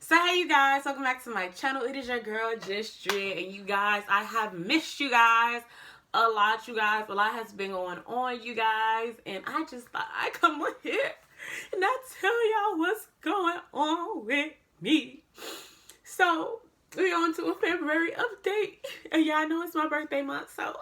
So hey you guys, welcome back to my channel. It is your girl Just Dread, and you guys, I have missed you guys a lot. You guys, a lot has been going on, you guys, and I just thought I'd come on here and I tell y'all what's going on with me. So we're on to a February update, and y'all know it's my birthday month, so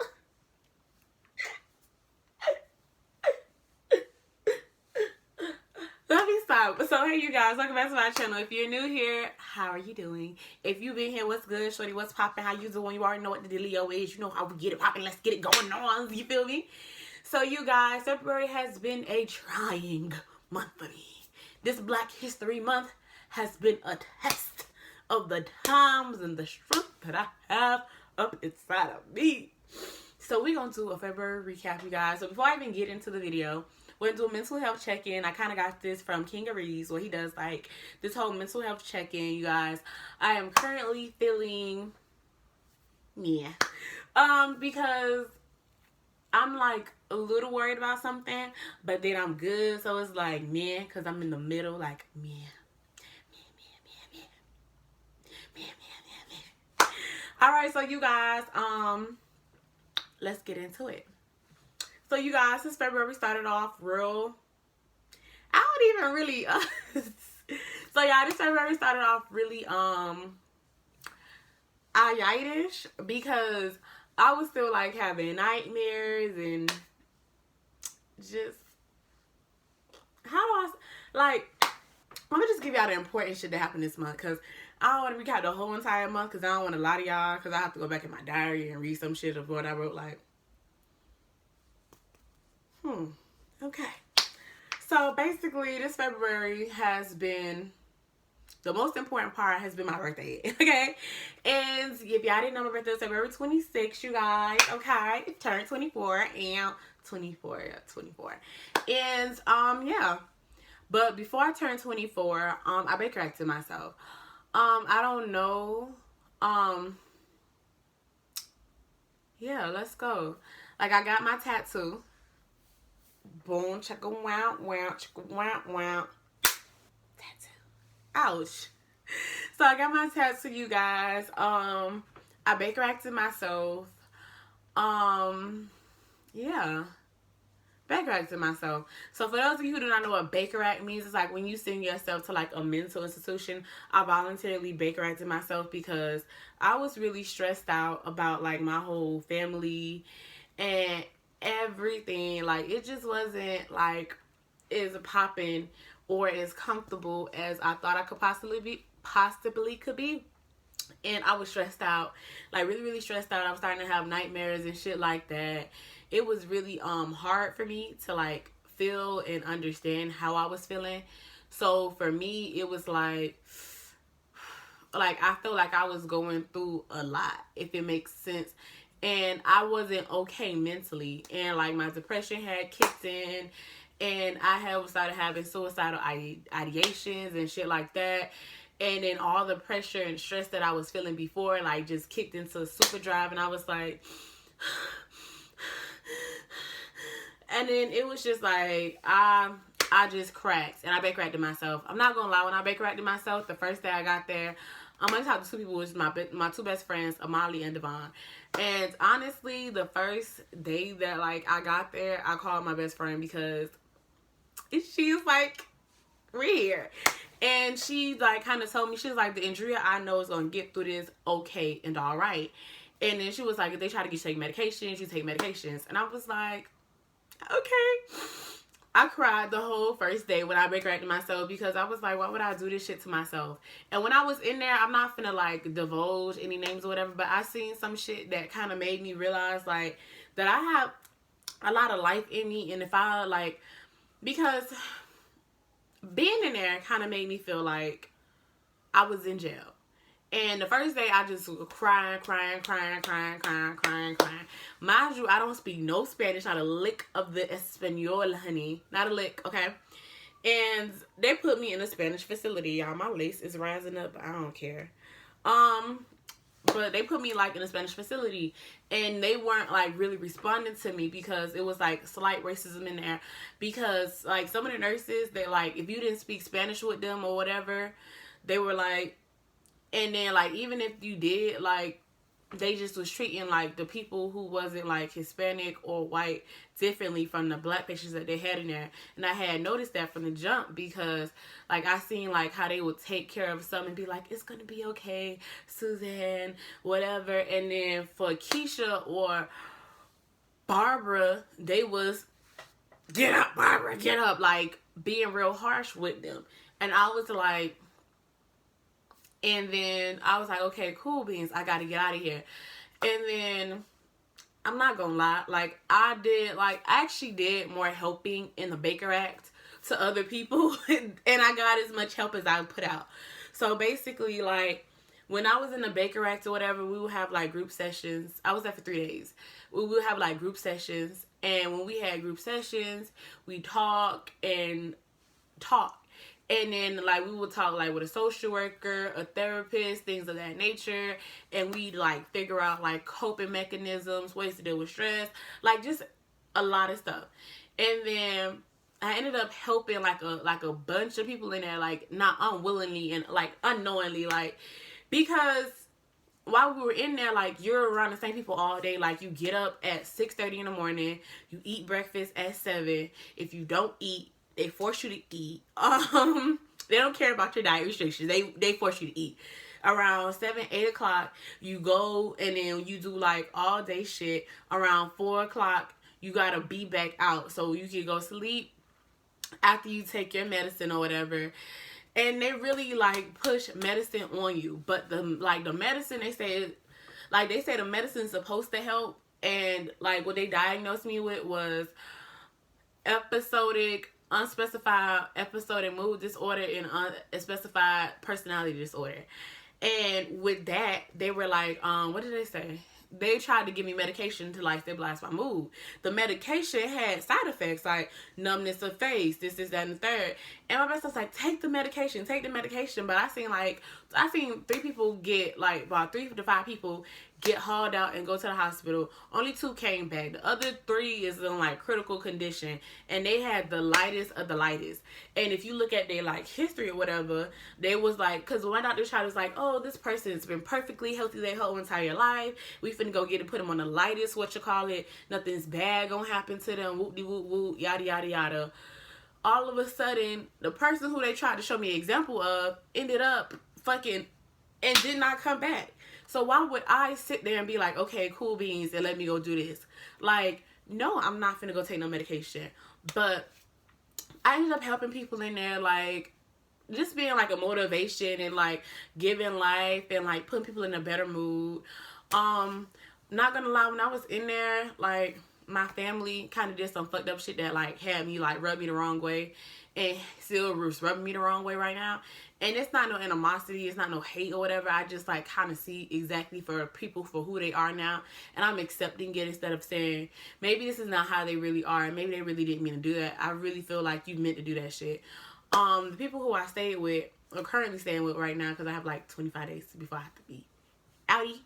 let me stop. So hey you guys, welcome back to my channel. If you're new here, how are you doing? If you've been here, what's good, shorty? What's popping? How you doing? You already know what the dealio is. You know how we get it popping. Let's get it going on. You feel me? So you guys, February has been a trying month for me. This Black History Month has been a test of the times and the strength that I have up inside of me. So we're going to do a February recap, you guys. So before I even get into the video, we're going to do a mental health check-in. I kind of got this from King of Reeds, where he does like this whole mental health check-in, you guys. I am currently feeling because I'm like a little worried about something, but then I'm good. So it's like because I'm in the middle, like All right, so you guys, let's get into it. So you guys, since February started off real, I don't even really, so y'all, this February started off really, itis because I was still like having nightmares and just, let me just give y'all the important shit that happened this month, because I don't want to recap the whole entire month because I don't want to lie to y'all, because I have to go back in my diary and read some shit of what I wrote, like, okay. So basically, this February has been, the most important part has been my birthday, okay? And if y'all didn't know, my birthday is February 26th, you guys, okay? It turned 24 and 24. And, yeah. But before I turned 24, I baked corrected myself. I don't know. Yeah, let's go. Like, I got my tattoo. Boom, chicka wow, wow, chicka wow, wow. Tattoo. Ouch. So I got my tattoo, you guys. I Baker acted myself. Yeah. Baker acted myself. So for those of you who do not know what Baker Act means, it's like when you send yourself to like a mental institution. I voluntarily Baker acted myself because I was really stressed out about like my whole family and everything. Like, it just wasn't like as popping or as comfortable as I thought I could possibly could be. And I was stressed out, like really stressed out. I was starting to have nightmares and shit like that. It was really hard for me to like feel and understand how I was feeling. So for me, it was like I felt like I was going through a lot, if it makes sense. And I wasn't okay mentally, and like my depression had kicked in, and I had started having suicidal ideations and shit like that. And then all the pressure and stress that I was feeling before, like, just kicked into super drive, and I was like, and then it was just like, I just cracked, and I Baker acted myself. I'm not gonna lie, when I Baker acted myself, the first day I got there, I'm gonna talk to two people, which is my two best friends, Amali and Devon. And honestly, the first day that like I got there, I called my best friend because she's like, we're here. And she like kind of told me, she was like, the Andrea I know is gonna get through this okay and all right. And then she was like, if they try to get you to take medications, you take medications. And I was like, okay. I cried the whole first day when I Baker acted myself, because I was like, why would I do this shit to myself? And when I was in there, I'm not finna like divulge any names or whatever, but I seen some shit that kind of made me realize like that I have a lot of life in me. And if I like, because being in there kind of made me feel like I was in jail. And the first day, I just was crying. Mind you, I don't speak no Spanish, not a lick of the Espanol, honey. Not a lick, okay? And they put me in a Spanish facility, y'all. My lace is rising up. I don't care. But they put me like in a Spanish facility, and they weren't like really responding to me because it was like slight racism in there, because like some of the nurses, they like, if you didn't speak Spanish with them or whatever, they were like, and then like even if you did, like they just was treating like the people who wasn't like Hispanic or white differently from the black patients that they had in there. And I had noticed that from the jump, because like I seen like how they would take care of some and be like, it's gonna be okay, Suzanne, whatever. And then for Keisha or Barbara, they was, get up, Barbara, get up, like being real harsh with them. And I was like, and then I was like, okay, cool beans, I gotta get out of here. And then I'm not gonna lie, like I actually did more helping in the Baker Act to other people, and I got as much help as I put out. So basically, like when I was in the Baker Act or whatever, we would have like group sessions. I was there for 3 days. We would have like group sessions, and when we had group sessions, we talk. And then, like, we would talk, like, with a social worker, a therapist, things of that nature. And we'd, like, figure out, like, coping mechanisms, ways to deal with stress. Like, just a lot of stuff. And then I ended up helping, like a bunch of people in there, like, not unwillingly and, like, unknowingly, like, because while we were in there, like, you're around the same people all day. Like, you get up at 6:30 in the morning. You eat breakfast at 7. If you don't eat, they force you to eat. They don't care about your diet restrictions. They force you to eat. Around 7, 8 o'clock, you go and then you do like all day shit. Around 4 o'clock, you gotta be back out so you can go sleep after you take your medicine or whatever. And they really like push medicine on you. But the medicine, they say the medicine's supposed to help. And like what they diagnosed me with was unspecified episodic mood disorder and unspecified personality disorder. And with that, they were like, what did they say? They tried to give me medication to like stabilize my mood. The medication had side effects like numbness of face, this, that, and the third. And my best was like, take the medication. But I seen 3 people get, like, about 3 to 5 people get hauled out and go to the hospital. Only 2 came back. The other 3 is in like critical condition, and they had the lightest of the lightest. And if you look at their like history or whatever, they was like, because one doctor was like, oh, this person's been perfectly healthy their whole entire life. We finna go put them on the lightest, nothing's bad gonna happen to them, whoop de whoop whoop, yada yada yada. All of a sudden, the person who they tried to show me an example of ended up fucking and did not come back. So why would I sit there and be like, okay, cool beans, and let me go do this? Like, no, I'm not finna go take no medication. But I ended up helping people in there, like, just being like a motivation and like giving life and like putting people in a better mood. Not gonna lie, when I was in there, like, my family kind of did some fucked up shit that like had me like rub me the wrong way, and still rubbing me the wrong way right now. And it's not no animosity, it's not no hate or whatever. I just like kind of see exactly for people for who they are now, and I'm accepting it instead of saying maybe this is not how they really are, and maybe they really didn't mean to do that. I really feel like you meant to do that shit. The people who I stayed with, or currently staying with right now, because I have like 25 days before I have to be outie.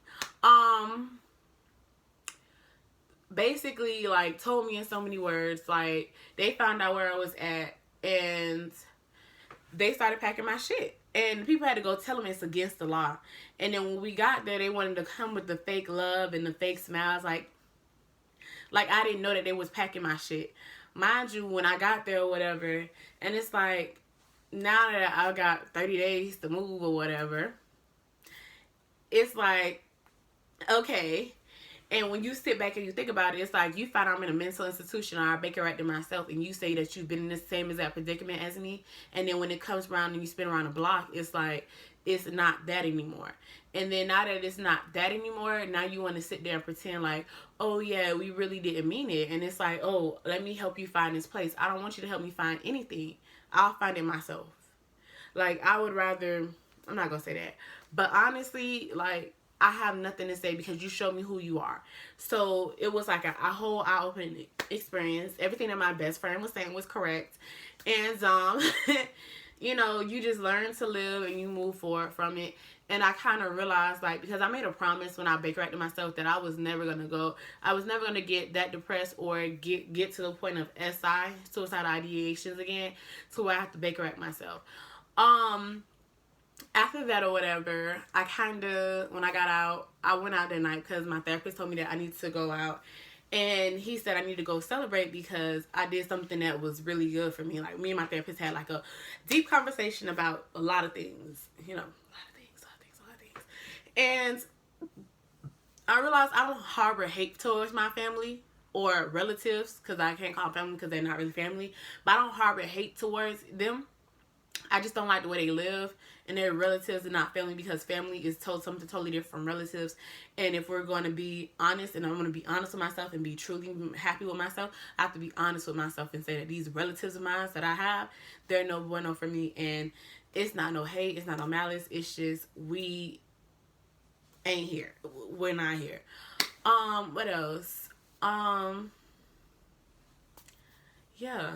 Basically, like, told me in so many words, like, they found out where I was at, and they started packing my shit. And people had to go tell them it's against the law. And then when we got there, they wanted to come with the fake love and the fake smiles, like I didn't know that they was packing my shit. Mind you, when I got there or whatever, and it's like, now that I got 30 days to move or whatever, it's like, okay. And when you sit back and you think about it, it's like, you find I'm in a mental institution, or I Baker Acted myself, and you say that you've been in the same exact predicament as me. And then when it comes around and you spin around the block, it's like, it's not that anymore. And then now that it's not that anymore, now you want to sit there and pretend like, oh yeah, we really didn't mean it. And it's like, oh, let me help you find this place. I don't want you to help me find anything. I'll find it myself. Like, I would rather, I'm not going to say that. But honestly, like, I have nothing to say because you showed me who you are. So it was like a whole eye-opening experience. Everything that my best friend was saying was correct. And, you know, you just learn to live and you move forward from it. And I kind of realized, like, because I made a promise when I Baker Acted myself that I was never going to get that depressed or get to the point of SI, suicidal ideations again, to where I have to Baker Act myself. after that or whatever, I kind of, when I got out, I went out that night because my therapist told me that I need to go out. And he said I need to go celebrate because I did something that was really good for me. Like, me and my therapist had like a deep conversation about a lot of things. You know, a lot of things. And I realized I don't harbor hate towards my family or relatives, because I can't call them family because they're not really family. But I don't harbor hate towards them. I just don't like the way they live, and their relatives are not family, because family is something totally different from relatives. And if we're going to be honest, and I'm going to be honest with myself and be truly happy with myself, I have to be honest with myself and say that these relatives of mine that I have, they're no bueno for me. And it's not no hate, it's not no malice, it's just we ain't here. We're not here. What else? Yeah.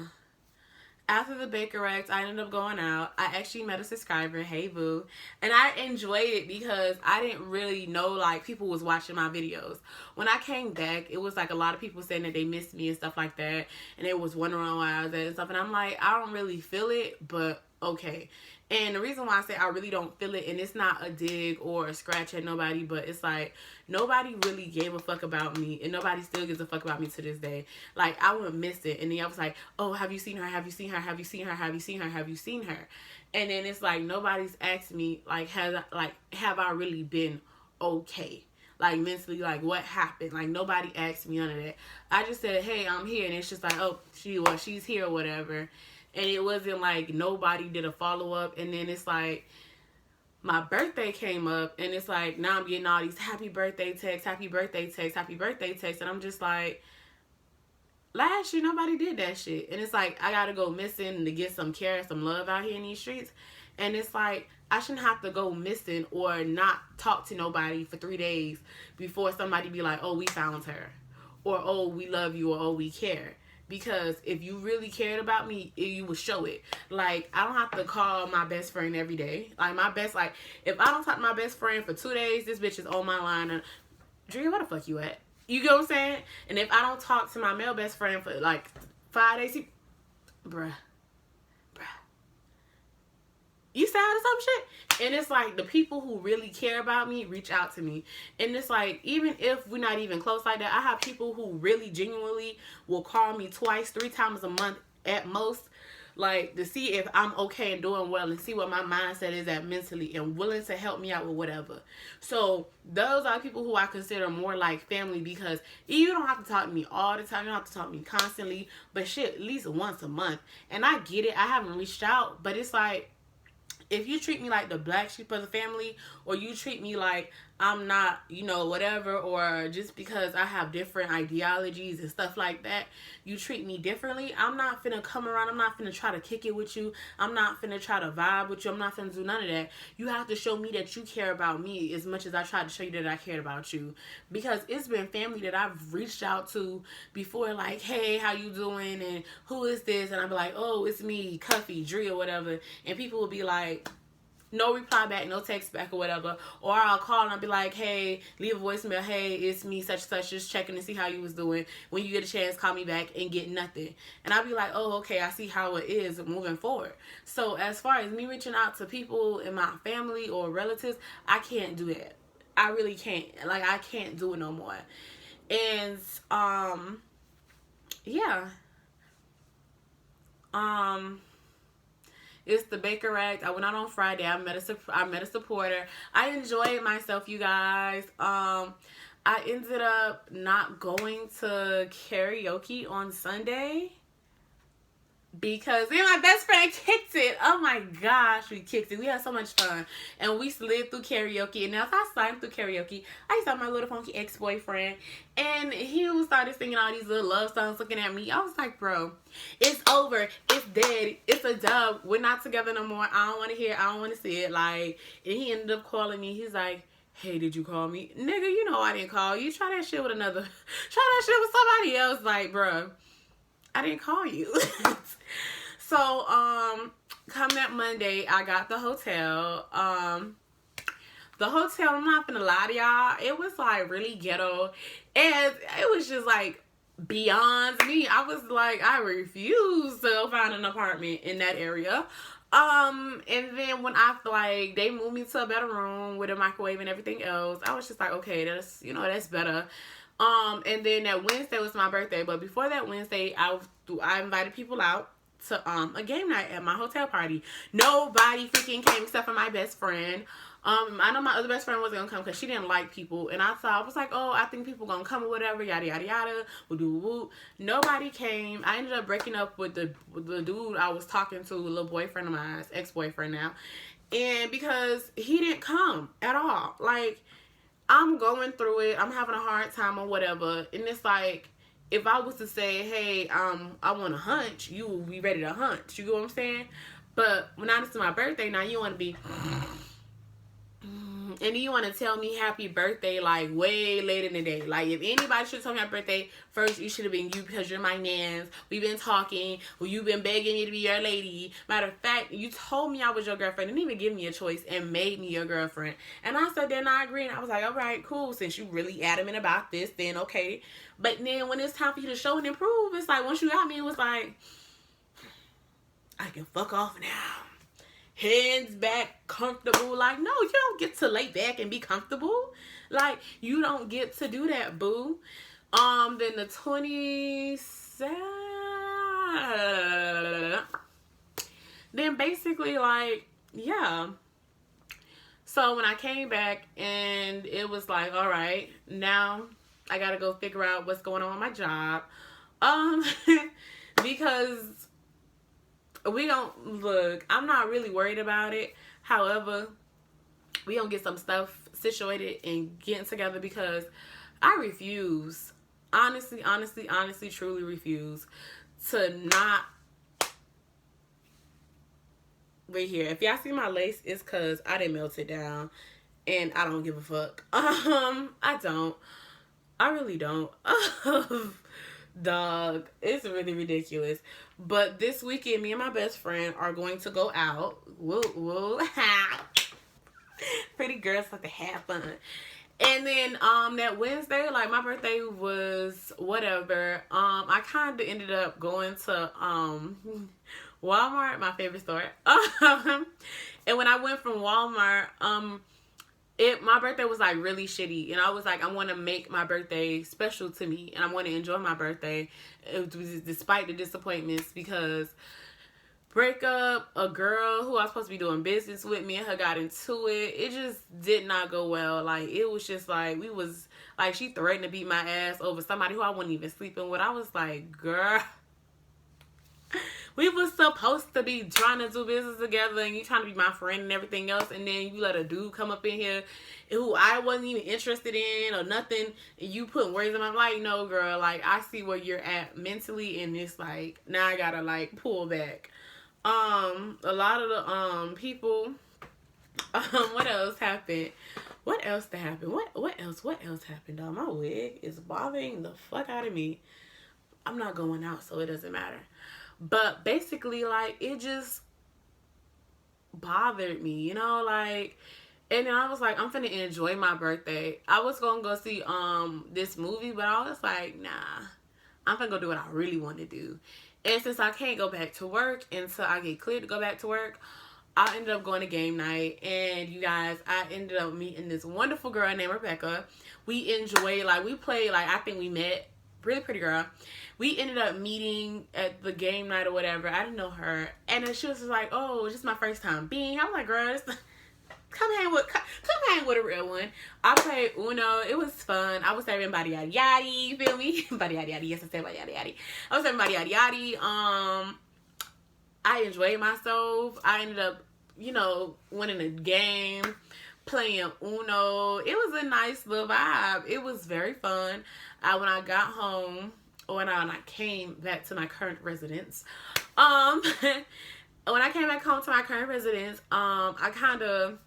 After the Baker Acts, I ended up going out. I actually met a subscriber, hey boo, and I enjoyed it because I didn't really know like people was watching my videos. When I came back, it was like a lot of people saying that they missed me and stuff like that, and they was wondering why I was there and stuff. And I'm like, I don't really feel it, but okay. And the reason why I say I really don't feel it, and it's not a dig or a scratch at nobody, but it's like nobody really gave a fuck about me, and nobody still gives a fuck about me to this day. Like, I would miss it, and then I was like, oh, have you seen her? Have you seen her? Have you seen her? Have you seen her? Have you seen her? And then it's like nobody's asked me like, have I really been okay? Like, mentally, like, what happened? Like, nobody asked me none of that. I just said, hey, I'm here, and it's just like, oh, she's here or whatever. And it wasn't like nobody did a follow-up. And then it's like my birthday came up, and it's like now I'm getting all these happy birthday texts, happy birthday texts, happy birthday texts. And I'm just like, last year nobody did that shit. And it's like I got to go missing to get some care and some love out here in these streets. And it's like I shouldn't have to go missing or not talk to nobody for 3 days before somebody be like, oh, we found her. Or, oh, we love you, or, oh, we care. Because if you really cared about me, you would show it. Like, I don't have to call my best friend every day. Like, if I don't talk to my best friend for 2 days, this bitch is on my line. And, Drea, where the fuck you at? You get what I'm saying? And if I don't talk to my male best friend for, like, 5 days, bruh. You sad or some shit? And it's like the people who really care about me reach out to me. And it's like, even if we're not even close like that, I have people who really genuinely will call me 2, 3 times a month at most, like to see if I'm okay and doing well and see what my mindset is at mentally and willing to help me out with whatever. So those are people who I consider more like family, because you don't have to talk to me all the time. You don't have to talk to me constantly, but shit, at least once a month. And I get it. I haven't reached out, but it's like, if you treat me like the black sheep of the family, or you treat me like I'm not, whatever, or just because I have different ideologies and stuff like that, you treat me differently, I'm not finna come around. I'm not finna try to kick it with you. I'm not finna try to vibe with you. I'm not finna do none of that. You have to show me that you care about me as much as I tried to show you that I cared about you. Because it's been family that I've reached out to before, like, hey, how you doing? And who is this? And I'll be like, oh, it's me, Cuffy, Drea, or whatever. And people will be like, no reply back, no text back or whatever. Or I'll call and I'll be like, hey, leave a voicemail. Hey, it's me, such and such, just checking to see how you was doing. When you get a chance, call me back, and get nothing. And I'll be like, oh, okay, I see how it is moving forward. So as far as me reaching out to people in my family or relatives, I can't do that. I really can't. Like, I can't do it no more. And, yeah. It's the Baker Act. I went out on Friday. I met a supporter. I enjoyed myself, you guys. I ended up not going to karaoke on Sunday because me and my best friend kicked it. Oh my gosh, we kicked it. We had so much fun. And we slid through karaoke. And now if I slid through karaoke, I saw my little funky ex-boyfriend. And he started singing all these little love songs looking at me. I was like, bro, it's over. It's dead. It's a dub. We're not together no more. I don't want to hear it. I don't want to see it. Like, and he ended up calling me. He's like, hey, did you call me? Nigga, you know I didn't call you. Try that shit with somebody else. Like, bro, I didn't call you. So, come that Monday, I got the hotel. The hotel, I'm not gonna lie to y'all, it was like really ghetto. And it was just like beyond me. I was like, I refuse to find an apartment in that area. And then when I like they moved me to a better room with a microwave and everything else, I was just like, okay, that's better. And then that Wednesday was my birthday, but before that Wednesday, I invited people out to a game night at my hotel party. Nobody freaking came except for my best friend. I know my other best friend wasn't gonna come because she didn't like people, and I was like, oh, I think people gonna come or whatever, yada yada yada, woo. Nobody came. I ended up breaking up with the dude I was talking to, a little boyfriend of mine, ex-boyfriend now, and because he didn't come at all. Like, I'm going through it, I'm having a hard time or whatever, and it's like, if I was to say, hey, I want to hunch, you will be ready to hunch. You get what I'm saying? But when I it's my birthday, now you want to be, and then you want to tell me happy birthday like way later in the day. Like, if anybody should tell me happy birthday, first it should have been you because you're my nans. We've been talking. Well, you've been begging me to be your lady. Matter of fact, you told me I was your girlfriend. Didn't even give me a choice and made me your girlfriend. And I said, then I agree. And I was like, all right, cool. Since you really adamant about this, then okay. But then when it's time for you to show and improve, it's like once you got me, it was like, I can fuck off now. Hands back, comfortable. Like, no, you don't get to lay back and be comfortable. Like, you don't get to do that, boo. Then the 27th. Then basically, like, yeah. So when I came back and it was like, all right, now I gotta go figure out what's going on with my job. Because we don't look, I'm not really worried about it. However, we don't get some stuff situated and getting together because I refuse, honestly, truly refuse to not. Wait here. If y'all see my lace, it's because I didn't melt it down and I don't give a fuck. I don't. I really don't. Dog, it's really ridiculous. But this weekend, me and my best friend are going to go out. Woo. Pretty girls like to have fun. And then that Wednesday, like my birthday was whatever. I kind of ended up going to Walmart, my favorite store. And when I went from Walmart, my birthday was like really shitty, and I was like, I want to make my birthday special to me, and I want to enjoy my birthday, despite the disappointments, because breakup, a girl who I was supposed to be doing business with, me and her got into it. It just did not go well. Like, it was just like, she threatened to beat my ass over somebody who I wasn't even sleeping with. I was like, girl, we was supposed to be trying to do business together, and you trying to be my friend and everything else, and then you let a dude come up in here who I wasn't even interested in or nothing, and you putting words in my life. No, girl, like, I see where you're at mentally, and it's like, now I gotta like pull back. A lot of the people, what else happened? What else happened? What else happened, dog? My wig is bothering the fuck out of me. I'm not going out, so it doesn't matter. But basically, like, it just bothered me, you know, like, and then I was like, I'm finna enjoy my birthday. I was gonna go see this movie, but I was like, nah, I'm finna go do what I really want to do. And since I can't go back to work until I get cleared to go back to work, I ended up going to game night. And you guys, I ended up meeting this wonderful girl named Rebecca. We enjoyed, like, we played, like, I think we met, really pretty girl. We ended up meeting at the game night or whatever. I didn't know her. And then she was just like, oh, this is my first time being. I'm like, girl, come hang with a real one. I played Uno. It was fun. I was serving body yaddy yaddy. You feel me? Body yaddy yaddy. Yes, I said body yaddy yaddy. I was serving body yaddy yaddy. I enjoyed myself. I ended up, winning a game, playing Uno. It was a nice little vibe. It was very fun. When I got home, when I came back to my current residence, when I came back home to my current residence, I kind of,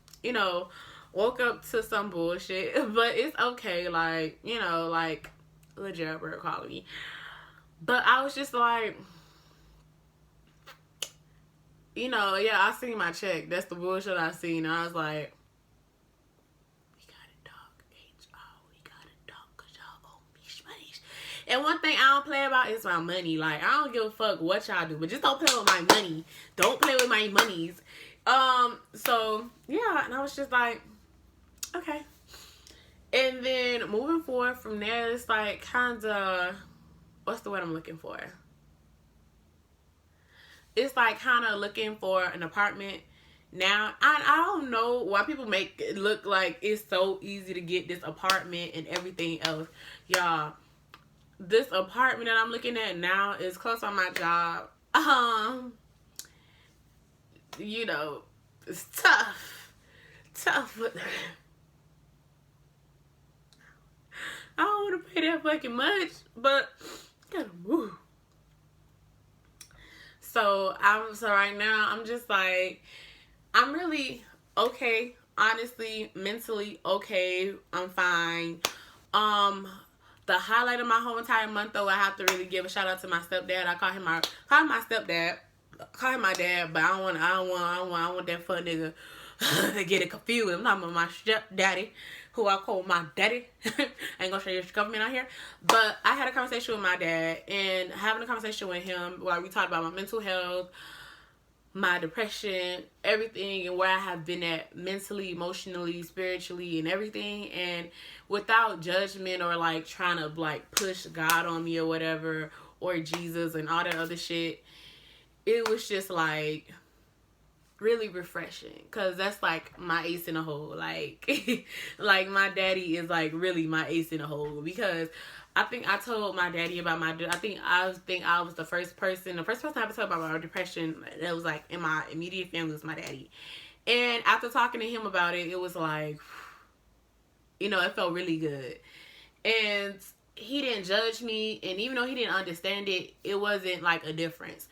woke up to some bullshit, but it's okay, like, like, legit, bird calling me. But I was just like, yeah, I seen my check. That's the bullshit I seen. And I was like, we got it, dog. We got it, dog, because y'all owe me money. And one thing I don't play about is my money. Like, I don't give a fuck what y'all do, but just don't play with my money. Don't play with my monies. So yeah, and I was just like, okay. And then moving forward from there, it's like kind of, what's the word I'm looking for? It's like kind of looking for an apartment. Now, I don't know why people make it look like it's so easy to get this apartment and everything else. Y'all, this apartment that I'm looking at now is close on my job. You know, it's tough. But I don't want to pay that fucking much, but gotta move. So right now I'm just like, I'm really okay, honestly, mentally okay. I'm fine. The highlight of my whole entire month, though, I have to really give a shout out to my stepdad. I call him my stepdad. I call him my dad, but I don't want that fun nigga to get it confused. I'm talking about my stepdaddy, who I call my daddy. I ain't gonna show you the government out here. But I had a conversation with my dad, and having a conversation with him, where we talked about my mental health, my depression, everything, and where I have been at mentally, emotionally, spiritually, and everything, and without judgment or like trying to like push God on me or whatever, or Jesus and all that other shit. It was just like really refreshing, because that's like my ace in the hole. Like like my daddy is like really my ace in the hole, because I think I told my daddy about I think I was the first person I ever told about my depression that was like in my immediate family was my daddy. And after talking to him about it, it was like, you know, it felt really good. And he didn't judge me, and even though he didn't understand it, it wasn't like a difference.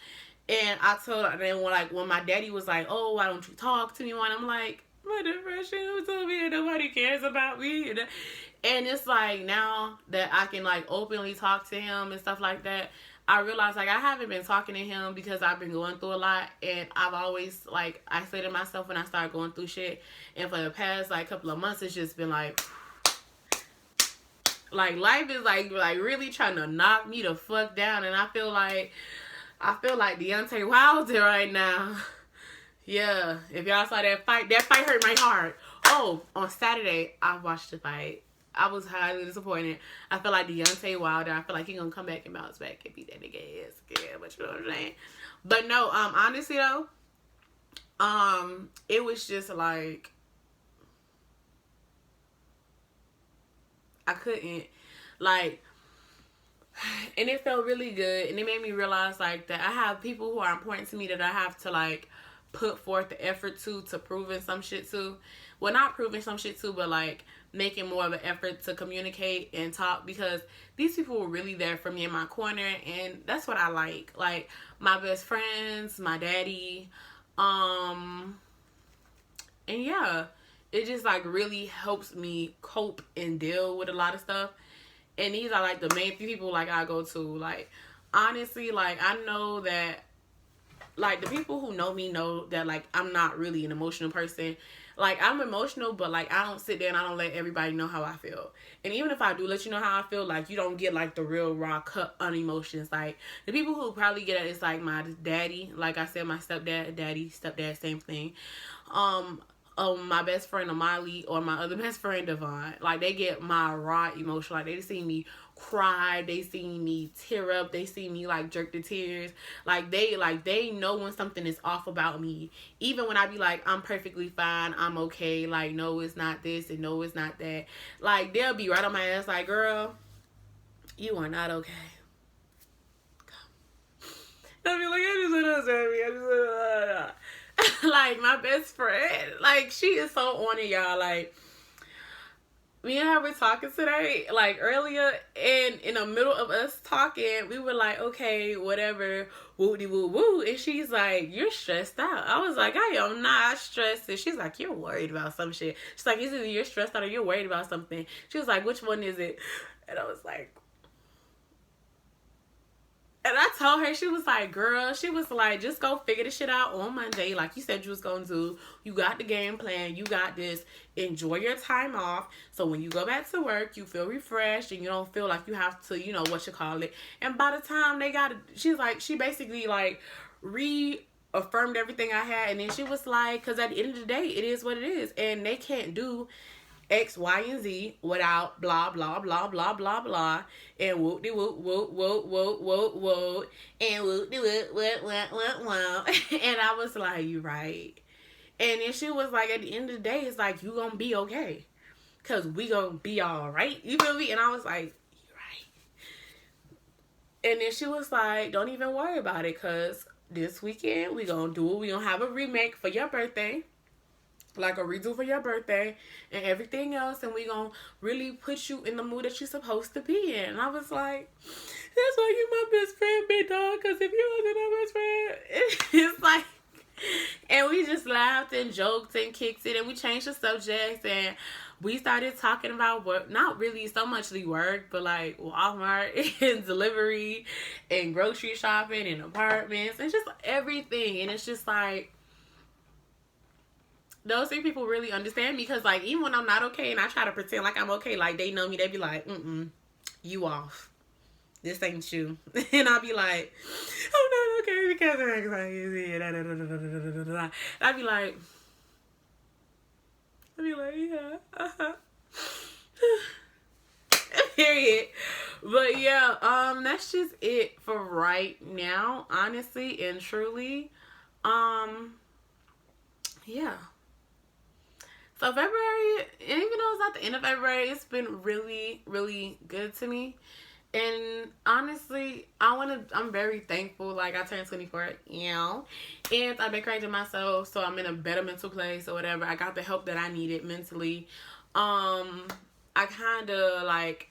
And I told her, then when my daddy was like, oh, why don't you talk to me? And I'm like, my depression, who told me that nobody cares about me? And it's like, now that I can like openly talk to him and stuff like that, I realized like I haven't been talking to him because I've been going through a lot, and I've always like isolated myself when I started going through shit. And for the past like couple of months, it's just been like life is like really trying to knock me the fuck down, and I feel like Deontay Wilder right now. Yeah, if y'all saw that fight hurt my heart. Oh, on Saturday, I watched the fight. I was highly disappointed. I feel like Deontay Wilder, I feel like he's gonna come back and bounce back and beat that nigga ass. Yeah, but you know what I'm saying? But no, honestly though, it was just like, I couldn't, like, and it felt really good, and it made me realize like that I have people who are important to me that I have to like put forth the effort to proving some shit to. Well, not proving some shit to, but like making more of an effort to communicate and talk, because these people were really there for me in my corner, and that's what I like. Like my best friends, my daddy, and yeah, it just like really helps me cope and deal with a lot of stuff. And these are like the main few people like I go to. Like honestly, like I know that like the people who know me know that like I'm not really an emotional person. Like I'm emotional, but like I don't sit there and I don't let everybody know how I feel. And even if I do let you know how I feel, like you don't get like the real raw cut on emotions. Like the people who probably get it is like my daddy, like I said, my stepdad, same thing. My best friend Amali, or my other best friend Devon, like they get my raw emotion. Like they see me cry, they see me tear up, they see me like jerk the tears. Like they know when something is off about me. Even when I be like, I'm perfectly fine, I'm okay, like no it's not this and no it's not that. Like they'll be right on my ass like, girl, you are not okay. I'll be like, I just want to like my best friend, like she is so on it, y'all. Like me and her were talking today, like earlier, and in the middle of us talking, we were like, okay, whatever, woo-de woo woo, and she's like, you're stressed out. I was like, I am not stressed. And she's like, you're worried about some shit. She's like, either you're stressed out or you're worried about something. She was like, which one is it? And I was like, And I told her, she was like, girl, she was like, just go figure this shit out on Monday. Like you said you was going to do. You got the game plan. You got this. Enjoy your time off. So when you go back to work, you feel refreshed and you don't feel like you have to, what you call it. And by the time they got it, she's like, she basically like reaffirmed everything I had. And then she was like, because at the end of the day, it is what it is. And they can't do X, Y, and Z without blah, blah, blah, blah, blah, blah, and whoop de whoop, whoop, whoop, whoop, whoop, whoop, and whoop de whoop, whoop, whoop, whoop, whoop. And I was like, you right. And then she was like, at the end of the day, it's like, you gonna be okay. Because we gonna be all right. You feel me? And I was like, you right. And then she was like, don't even worry about it, because this weekend, we gonna do it. We gonna have a remake for your birthday. Like a redo for your birthday and everything else, and we gonna really put you in the mood that you're supposed to be in. And I was like, that's why you my best friend, big dog, because if you wasn't my best friend, it's like, and we just laughed and joked and kicked it, and we changed the subjects, and we started talking about what, not really so much the work, but like Walmart and delivery and grocery shopping and apartments and just everything. And it's just like, those three people really understand me, because like even when I'm not okay and I try to pretend like I'm okay, like they know me, they be like, you off, this ain't you. And I'll be like, I'm not okay because of anxiety. I'd be like, yeah, period. But yeah, that's just it for right now, honestly and truly. Yeah. So February, and even though it's not the end of February, it's been really, really good to me. And honestly, I'm very thankful. Like, I turned 24, and I've been correcting myself, so I'm in a better mental place or whatever. I got the help that I needed mentally. I kind of like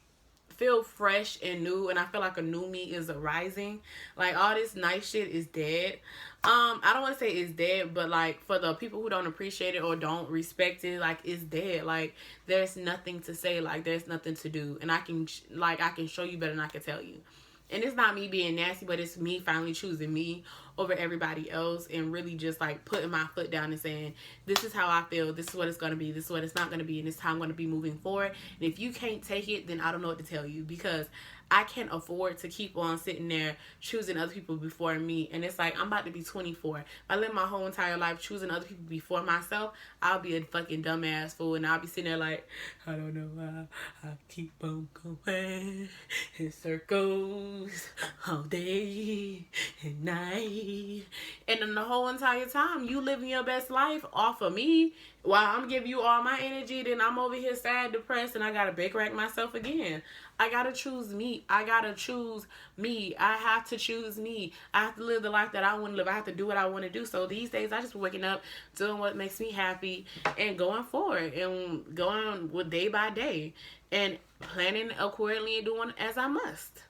feel fresh and new, and I feel like a new me is arising. Like, all this nice shit is dead. I don't want to say it's dead, but like for the people who don't appreciate it or don't respect it, like it's dead. Like there's nothing to say, like there's nothing to do, and I can show you better than I can tell you. And it's not me being nasty, but it's me finally choosing me over everybody else and really just like putting my foot down and saying, this is how I feel, this is what it's going to be, this is what it's not going to be, and this is how I'm going to be moving forward. And if you can't take it, then I don't know what to tell you, because I can't afford to keep on sitting there choosing other people before me. And it's like, I'm about to be 24. If I live my whole entire life choosing other people before myself, I'll be a fucking dumbass fool. And I'll be sitting there like, I don't know why I keep on going in circles all day and night. And then the whole entire time, you living your best life off of me while I'm giving you all my energy, then I'm over here sad, depressed, and I gotta bake rack myself again. I gotta choose me. I gotta choose me. I have to choose me. I have to live the life that I want to live. I have to do what I want to do. So these days, I just waking up, doing what makes me happy, and going forward, and going with day by day, and planning accordingly and doing as I must.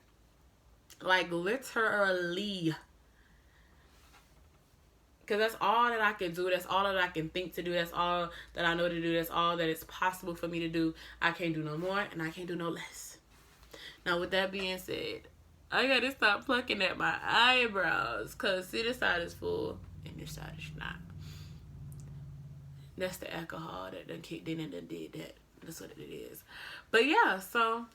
Like, literally. Because that's all that I can do. That's all that I can think to do. That's all that I know to do. That's all that is possible for me to do. I can't do no more, and I can't do no less. Now, with that being said, I gotta stop plucking at my eyebrows. Because, see, this side is full, and this side is not. That's the alcohol that done kicked in and done did that. That's what it is. But, yeah, so...